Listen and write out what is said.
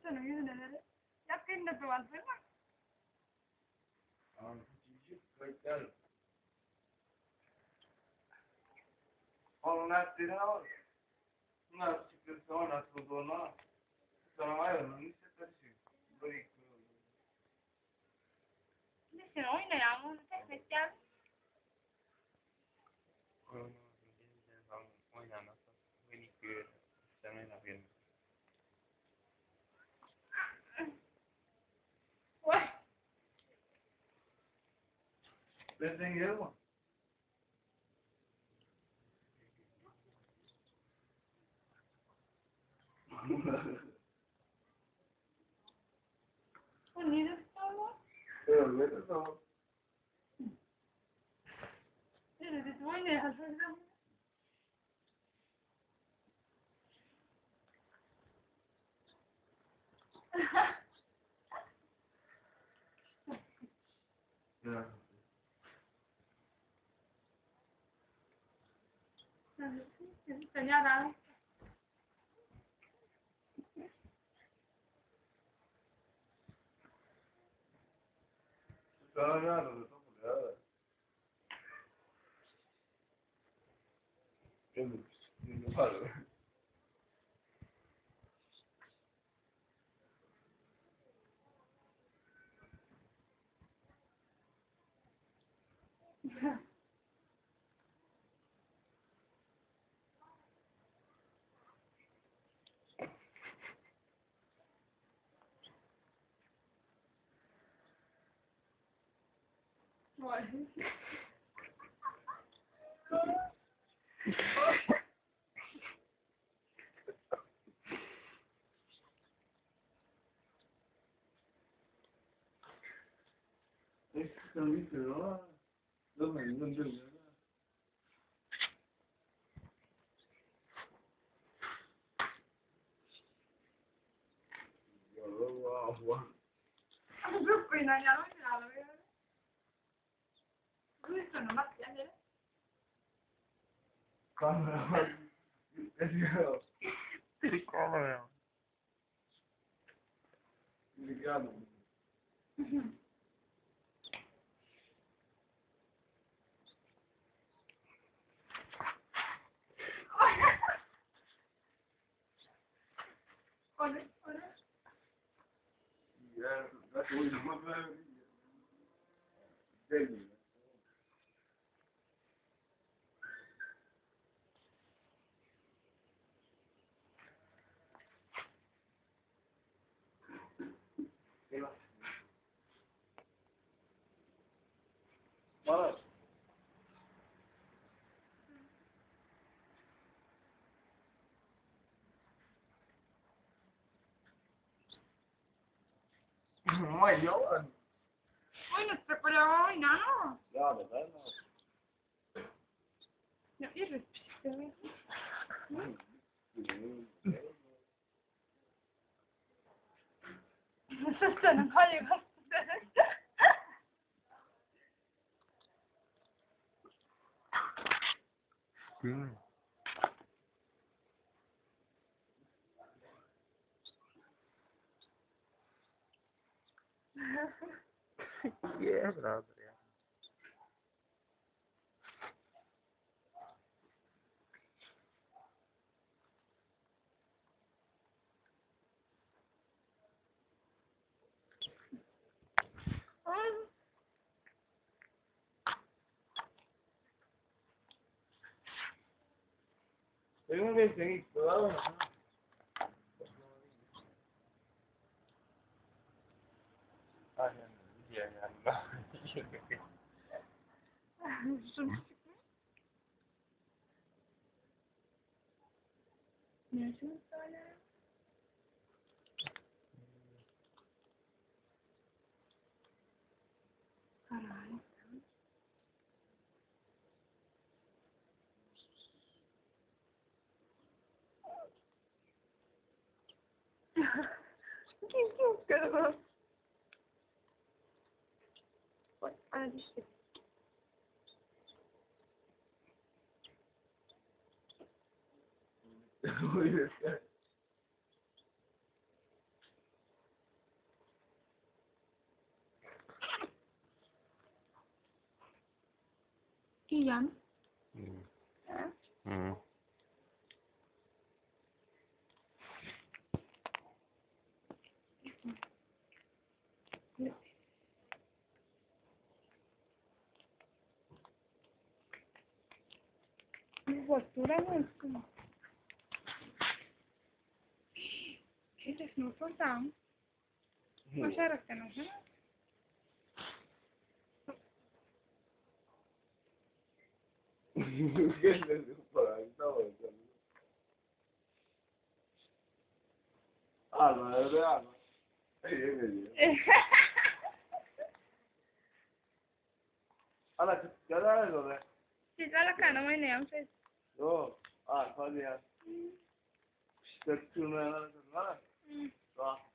Senin yüzüne ne? Yakın da duvar değil mi? Onlar dedin ama bunlar çıktı sonra tuttuğunu sonra ayrılın hissettirsin. Böyle Listen oyna ya. Onu tek gel. oynamasa beni görür. Sen oynamıyorsun. Vay. Ben sen gelir mi? O niye tutuyor? Evet, tamam. Ne dedi? Oyna ya. Ya. Sen ya Sana ne anladın? Ya. Evet. Ne var? Vay. Sen bilmiyorsun ama. Dönmeyin. Allah. Çok oyna ya. Oyna ya. Duysun bak yani. Kamera var. Ediyor. Bir kamera. Ligado. Olha. Ya, nasıl oynama böyle. Demiyor. Bana. Ama yalan. Oyna spekular oyna no. Ya da ben Ya irrit. Senin hayır. Bilmiyorum. Ye birader ya. Tengo que seguir, cuidado. Aynen. Şunu. Ne şunu söyle. Karay. Iyan. Hmm. Ha? Hmm. Postura mucho. Eres no son tan. Masyarakat ka na ha? Alma, öyle alma. Yemin ediyorum. Ana kız gel oraya. Sila ka naman na yan. Yo, hadi ya. İşte kırmaya var. Tamam.